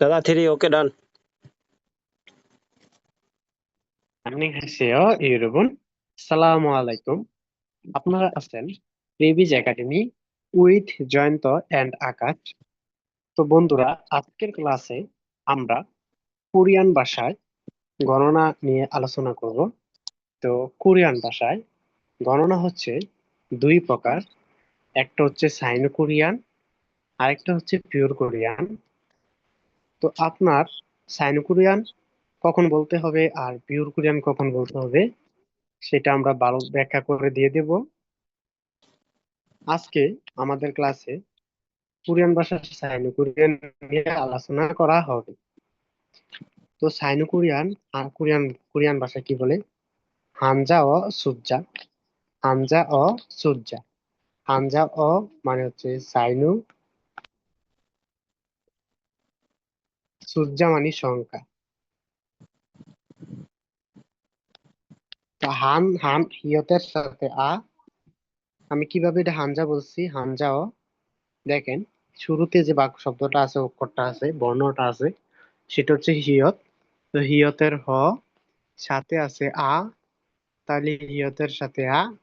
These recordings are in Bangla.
দাদা 3 ওকে ডান। 안녕하세요, 여러분. সালামু আলাইকুম। আপনারা আছেন প্রেবিজ একাডেমি উইথ জয়ন্ত এন্ড আকাশ। তো বন্ধুরা, আজকের ক্লাসে আমরা কোরিয়ান ভাষায় গণনা নিয়ে আলোচনা করব। তো কোরিয়ান ভাষায় গণনা হচ্ছে দুই প্রকার। একটা হচ্ছে সাইনো কোরিয়ান, আরেকটা হচ্ছে পিওর কোরিয়ান। তো আপনার সাইনো কোরিয়ান কখন বলতে হবে আর পিওর কোরিয়ান কখন বলতে হবে সেটা আমরা ভালো ব্যাখ্যা করে দিয়ে দেব। আজকে আমাদের ক্লাসে কোরিয়ান ভাষা সাইনো কোরিয়ান নিয়ে আলোচনা করা হবে। তো সাইনো কোরিয়ান আর কোরিয়ান কোরিয়ান ভাষা কি বলে? হানজা ও সুজ্জা। হানজা ও সুজ্জা। হানজা ও মানে হচ্ছে সাইনু, সুজ্জা মানে সংখ্যা। তো হান হান হিয়তের সাথে আমি কিভাবে এটা হানজা বলছি? হানজা ও দেখেন, শুরুতে যে বাক শব্দটা আছে, অক্ষরটা আছে, বর্ণটা আছে, সেটা হচ্ছে হিয়ত। তো হিয়তের সাথে আছে তাহলে হিয়তের সাথে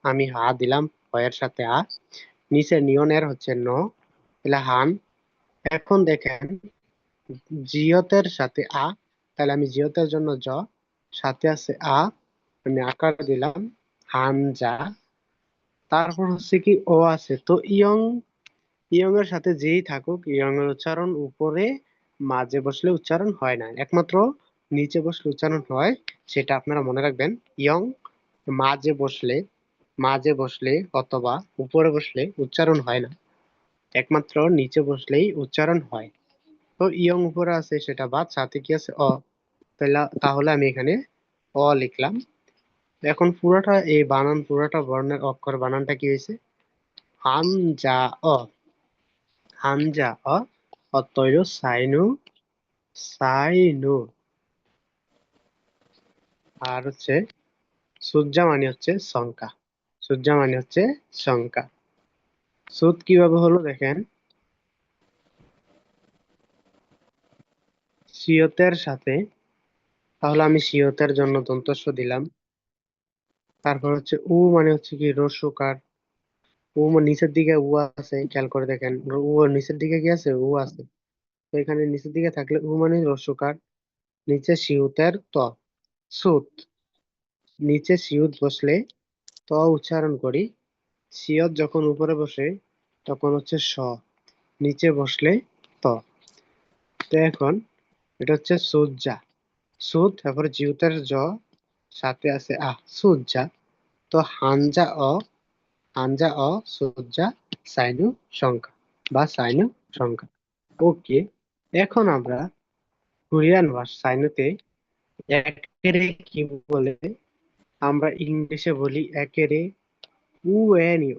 আমি দিলাম, এর সাথে নিচে নিয়নের হচ্ছে তাহলে হান। এখন দেখেন, জিয়তের সাথে তাহলে আমি জিয়তের জন্য সাথে আছে আমি আকার দিলাম হানজা। তারপর হচ্ছে কি ও আছে, তো ইয়ং, ইয়ং এর সাথে যেই থাকুক, ইয়ং এর উচ্চারণ উপরে মাঝে বসলে উচ্চারণ হয় না, একমাত্র নিচে বসলে উচ্চারণ হয়। সেটা আপনারা মনে রাখবেন। ইয়ং মাঝে বসলে, মাঝে বসলে অথবা উপরে বসলে উচ্চারণ হয় না, একমাত্র নিচে বসলেই উচ্চারণ হয়। তো ইয়ং উপরে আছে সেটা বাদ, সাথে কি আছে? তাহলে আমি এখানে লিখলাম। এখন পুরোটা এই বানান, পুরোটা বর্ণের অক্ষর বানানটা কি হয়েছে? হামজা অ। হামজা অতএব সাইনু, সাইনু। আর হচ্ছে সুজ্জা মানে হচ্ছে সংখ্যা। সুজ্জা মানে হচ্ছে সংখ্যা। সুদ কিভাবে হলো দেখেন, সিয়তের সাথে, তাহলে আমি সিয়তের জন্য দন্তস্ব দিলাম। তারপর হচ্ছে মানে হচ্ছে কি রস্যকার। নিচের দিকে আছে, খেয়াল করে দেখেন, নিচের দিকে কি আছে? আছে। তো এখানে নিচের দিকে থাকলে মানে রস্যকার। নিচে সিউতের সুত। নিচে সিউত বসলে উচ্চারণ করি। সিয়ত যখন উপরে বসে তখন হচ্ছে নিচে বসলে ত। তো এখন এটা হচ্ছে সুজ্জা। সুদ, তারপরে জিউতের সাথে আছে সুজ্জা। তো হানজা হানজা সুজ্জা সাইনু সংখ্যা বা সাইনু সংখ্যা। ওকে, এখন আমরা কোরিয়ান ভাষা সাইনুতে একেরে কি বলে? আমরা ইংলিশে বলি একেরে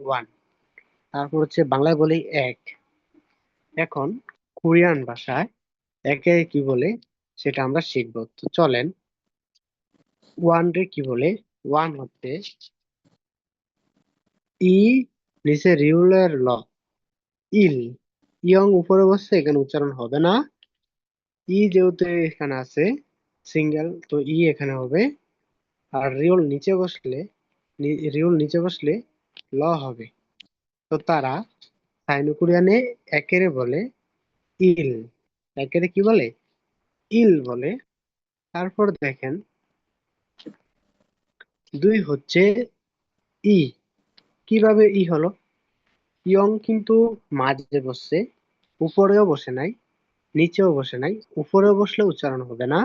ওয়ান। তারপর হচ্ছে বাংলায় বলি এক। এখন কোরিয়ান ভাষায় একে কি বলে সেটা আমরা শিখবো। তো চলেন, ওয়ান রে কি বলে? ওয়ান হচ্ছে ই, নিচে রিউলের ইল। ইয়ং উপরে বসছে, এখানে উচ্চারণ হবে না। যেহেতু এখানে আছে সিঙ্গেল, তো এখানে হবে। আর রিউল নিচে বসলে হবে। তো তারা সাইনো কোরিয়ানে একেরে বলে ইল। একেরে কি বলে? ইল বলে। তারপর দেখেন, দুই হচ্ছে ই। কিভাবে হলো? ইয়ং কিন্তু মাঝে বসছে, উপরেও বসে নাই, নিচেও বসে নাই। উপরেও বসলে উচ্চারণ হবে না,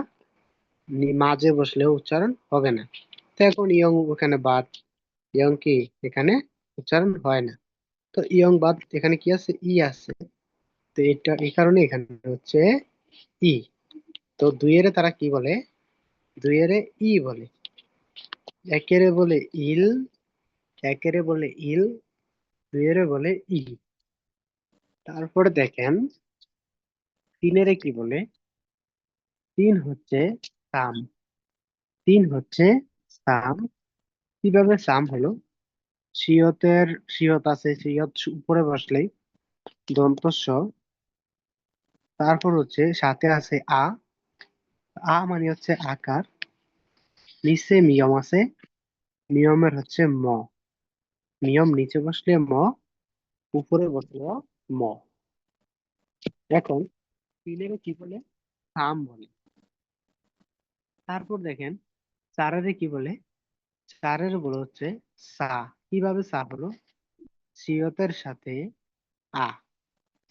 মাঝে বসলেও উচ্চারণ হবে না। তো এখন ইয়ং ওখানে বাদ। ইয়ং কি এখানে উচ্চারণ হয় না। তো ইয়ং বাদ, এখানে কি আছে? আছে। তো এটা এই কারণে এখানে হচ্ছে ই। তো দুইয়েরে তারা কি বলে? দুইয়েরে বলে। একেরে বলে ইল, একেরে বলে ইল, দুইয়েরে বলে ই। তারপরে দেখেন, তিনেরে কি বলে? তিন হচ্ছে সাম। তিন হচ্ছে সাম। কিভাবে সাম হলো? সিয়তের সিয়ত আছে, সিয়ত উপরে বসলেই দন্ত তারপর হচ্ছে সাথে আছে আ। আ মানে হচ্ছে আকার, নিচে মিয়ম আছে, মিয়মের হচ্ছে ম। মিয়ম নিচে বসলে ম, উপরে বসলে ম। এখন তিনের কি বলে? সাম বলে। তারপর দেখেন চারের কি বলে? চারের বলে হচ্ছে সা। কিভাবে সা হলো? সিয়তের সাথে আ,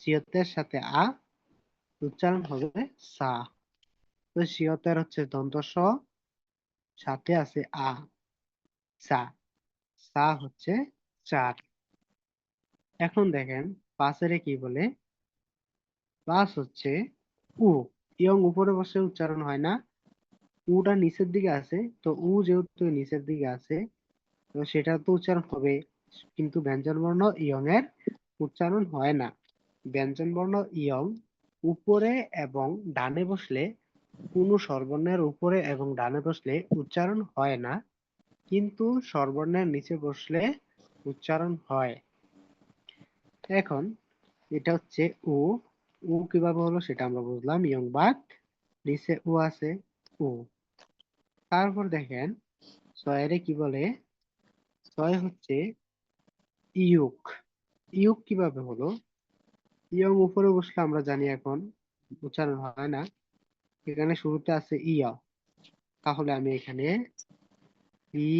সিয়তের সাথে আ উচ্চারণ হবে সা। তো সিয়তের হচ্ছে দন্ত স, সাথে আছে আ, সা। সা হচ্ছে চার। এখন দেখেন পাঁচের কি বলে? পাঁচ হচ্ছে উ। ইয়ং উপরে বসে উচ্চারণ হয় না, উটা নিচের দিকে আছে, তো উ যেহেতু নিচের দিকে আছে তো সেটা তো উচ্চারণ হবে, কিন্তু ব্যঞ্জন বর্ণ ইয়ং এর উচ্চারণ হয় না। ব্যঞ্জন বর্ণ ইয়ং উপরে এবং ডানে বসলে, কোনো স্বরবর্ণের উপরে এবং ডানে বসলে উচ্চারণ হয় না, কিন্তু স্বরবর্ণের নিচে বসলে উচ্চারণ হয়। এখন এটা হচ্ছে উ। উ কিভাবে হলো সেটা আমরা বুঝলাম, ইয়ং বাদ নিচে উ আছে, উ। তারপর দেখেন ছয়ের কি বলে? ছয় হচ্ছে ইউক। ইউক কিভাবে হলো? ইয়ং উপরে বসলে আমরা জানি এখন উচ্চারণ হয় না, এখানে শুরুতে আছে ইয়া। তাহলে আমি এখানে ই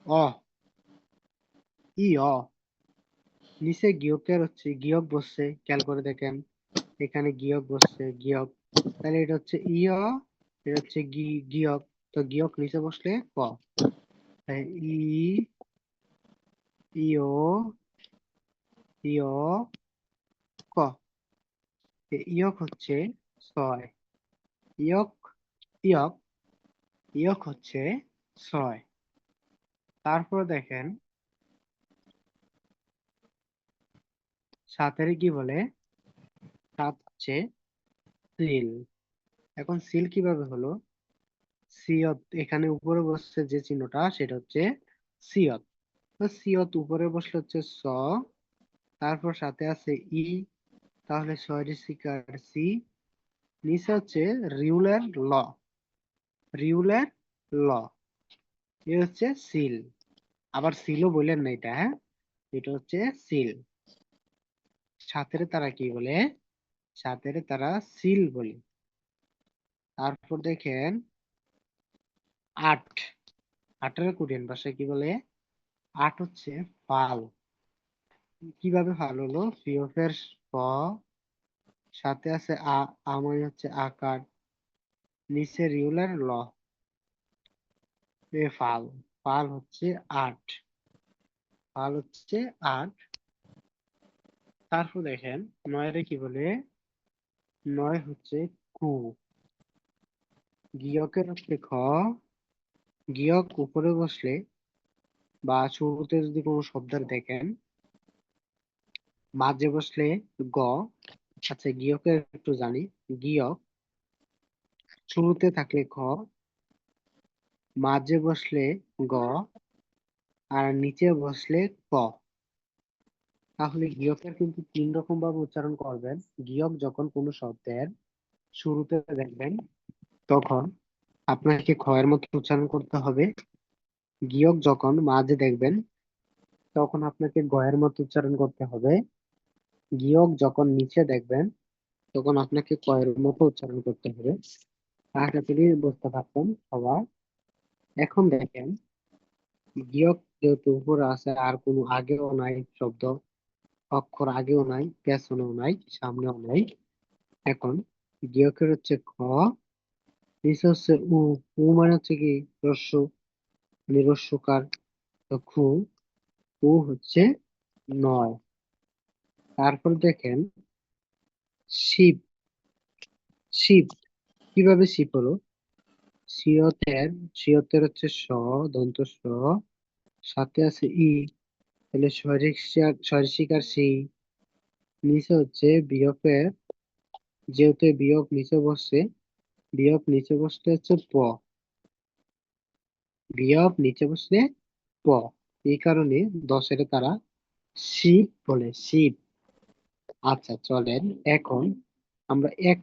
অ, ই অ। নিচে গিয়কের হচ্ছে গিয়ক বসছে, খেয়াল করে দেখেন এখানে গিয়ক বসছে, গিয়ক। তাহলে এটা হচ্ছে ইয়, এটা হচ্ছে গিয়ক। তো গিয়ক নিচে বসলে ক। তাই ই, ইয়, ইয়, ক। ইয়ক হচ্ছে ছয়। ইয়ক, ইয়ক, ইয়ক হচ্ছে ছয়। তারপর দেখেন সাতের কি বলে? সাত হচ্ছে সিল। এখন সিল কিভাবে হলো? সিয়ত এখানে উপরে বসছে যে চিহ্নটা সেটা হচ্ছে সিয়ত। তো সিয়ত উপরে বসলে হচ্ছে স, তারপর সাথে আছে ই, তাহলে সরিষিকার সি। নিচে হচ্ছে রিউলের ল, রিউলের ল। এ হচ্ছে সিল। আবার সিলও বললেন না এটা, হ্যাঁ, এটা হচ্ছে সিল। সাতের তারা কি বলে? সাতের তারা সিল বলে। তারপর দেখেন আট। আটের কোরিয়ান ভাষায় কি বলে? আট হচ্ছে ফাল। কিভাবে ফাল হলো? ফিওফের ফ, সাথে আছে আ, মানে হচ্ছে আকার, নিচে রিউলার ল, এ ফাল। ফাল হচ্ছে আট, ফাল হচ্ছে আট। তারপর দেখেন নয়ের কি বলে? নয় হচ্ছে কু। গিয়কের হচ্ছে খ, গিয়ক উপরে বসলে বা শুরুতে যদি কোনো শব্দ দেখেন, মাঝে বসলে গ। আচ্ছা গিয়কের একটু জানি, গিয়ক শুরুতে থাকলে খ, মাঝে বসলে গ, আর নিচে বসলে ক। তাহলে গিয়কের কিন্তু তিন রকম ভাবে উচ্চারণ করবেন। গিয়ক যখন কোনো শব্দের শুরুতে দেখবেন তখন আপনাকে খ এর মতো উচ্চারণ করতে হবে। গিয়ক যখন মাঝে দেখবেন তখন আপনাকে গ এর মতো উচ্চারণ করতে হবে। গিয়ক যখন নিচে দেখবেন তখন আপনাকে ক এর মতো উচ্চারণ করতে হবে। আশা করি বুঝতে পারছেন সবাই। এখন দেখেন গিয়ক যেহেতু উপরে আছে আর কোনো আগেও নাই শব্দ, অক্ষর আগেও নাই, পেছনেও নাই, সামনেও নাই। এখন গিয়কের হচ্ছে খ, নিচে হচ্ছে উ। উ মানে হচ্ছে কি? রস্য, মানে রস্যকার। তো খু, উ হচ্ছে নয়। তারপর দেখেন শিব। শিব কিভাবে শিব হলো? সিয়তের, সিয়তের হচ্ছে স, দন্ত স, সাথে আছে ই, তাহলে সরিষিকার সি। নিচে হচ্ছে বিয়পের, যেহেতু বিয়োগ নিচে বসছে, বিয়োগ নিচে বসলে হচ্ছে প, বিয়োগ নিচে বসলে প। এই কারণে দশের তারা শিব বলে, শিব। আচ্ছা চলেন এখন আমরা এক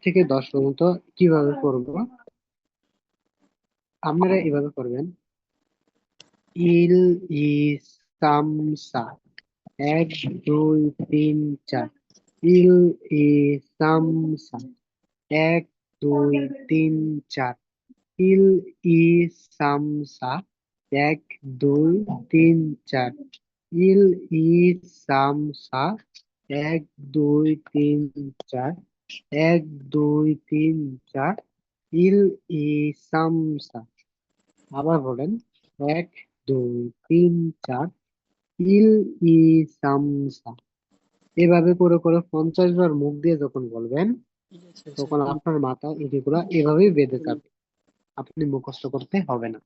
থেকে 10 পর্যন্ত কিভাবে করব আপনারা এভাবে করবেন। ইল ইসামসা, 1 2 3 4। ইল ইসামসা, 1 2 3 4। ইল ইসামসা, 1 2 3 4। ইল ইসামসা, 1 2 3 4। 1 2 3 4। ইল ইসামসা। আবার বলেন, 1 2 3 4। ইল ইসামসা। এভাবে করে করে 50 বার মুখ দিয়ে যখন বলবেন তখন আপনার মাথা এগুলা এভাবেই বেঁধে যাবে, আপনি মুখস্থ করতে হবে না।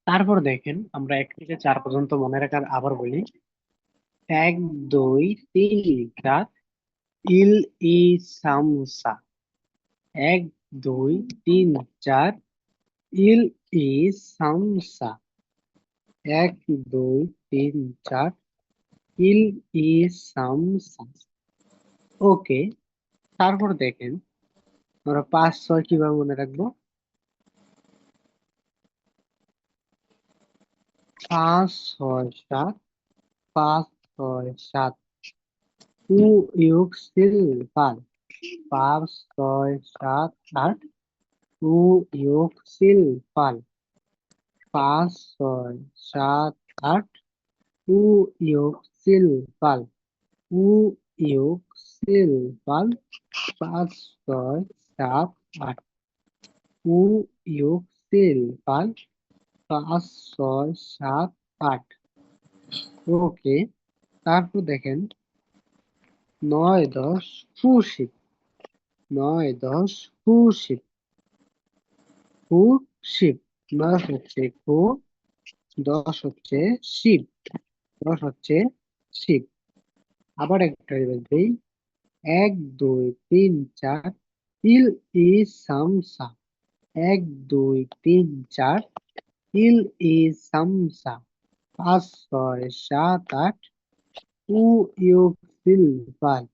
তারপর দেখেন আমরা 1 থেকে 4 পর্যন্ত মনে রাখার আবার বলি। 1 2 3 4। ইল ইসামসা, 1 2 3 4। ইল ইসামসা, 1 2 3 4। ইল ইসামসা। ওকে। তারপর দেখেন আমরা 5 6 কিভাবে মনে রাখবো। 5 6 7। 5 6 7। উ ইউক সিল পাল, 5 6 7 8। উ ইউক সিল পাল, 5 6 7 8। উ ইউক সিল পাল। উ ইউক সিল পাল, 5 6 7 8। উ ইউক সিল পাল, 5 6 7 8। ওকে। তারপর দেখেন 9 10 খুশি, 9 10 খুশি। খুশি। 9 হচ্ছে খু, 10 হচ্ছে শিব, 10 হচ্ছে শিব। আবার একটা দিই। 1 2 3 4। ইল ইসামসা, 1 2 3 4। ইল ইসামসা, 5 6 7 8। উ ইউক সিল পাল,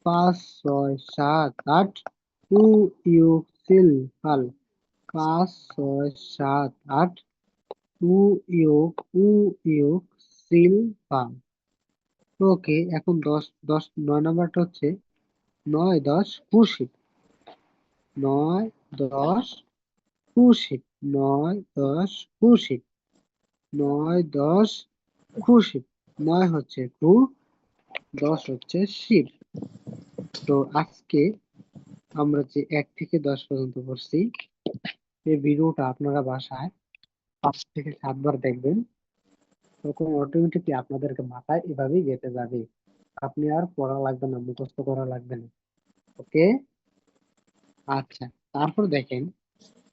5 6 7 8। উ ইউক সিল পাল, 5 6 7 8। উ ইউক উ ইউক সিল পাল। ওকে। এখন 9 নাম্বারটা হচ্ছে 9 10 খুশি, 9 10 খুশি। 9 10 খুশি, 9 10 খুশি। 9 হচ্ছে খু, 10 হচ্ছে শিব। তো আজকে আমরা যে 1 থেকে 10 পর্যন্ত পড়ছি, এই ভিডিওটা আপনারা বাসায় 5 থেকে 7 বার দেখবেন, তখন অটোমেটিকলি আপনাদেরকে মাথায় এভাবেই গেঁথে যাবে। আপনি আর পড়া লাগবে না, মুখস্থ করা লাগবে না। ওকে। আচ্ছা। তারপর দেখেন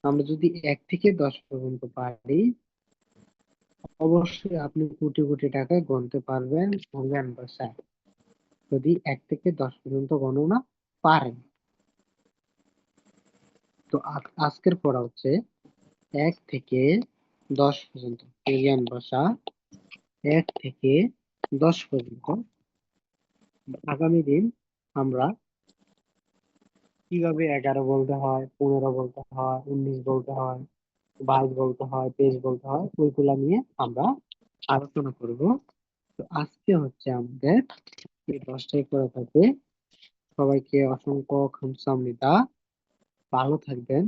আমরা যদি 1 থেকে 10 পর্যন্ত পারি, অবশ্যই আপনি কোটি কোটি টাকা গুনতে পারবেন অজ্ঞান ভাষায়, যদি 1 থেকে 10 পর্যন্ত গণনা পারেন। তো আজকের পড়া হচ্ছে 1 থেকে 10 পর্যন্ত অজ্ঞান ভাষা, 1 থেকে 10 পর্যন্ত। আগামী দিন আমরা কিভাবে 11 বলতে হয়, 15 বলতে হয়, 19 বলতে হয়, 22 বলতে হয়, 23 বলতে হয়, ওইগুলা নিয়ে আমরা আলোচনা করব। তো আজকে হচ্ছে আমাদের এই 10টাই করে থাকবে। সবাইকে অসংখ্য খামসামনিদা। ভালো থাকবেন।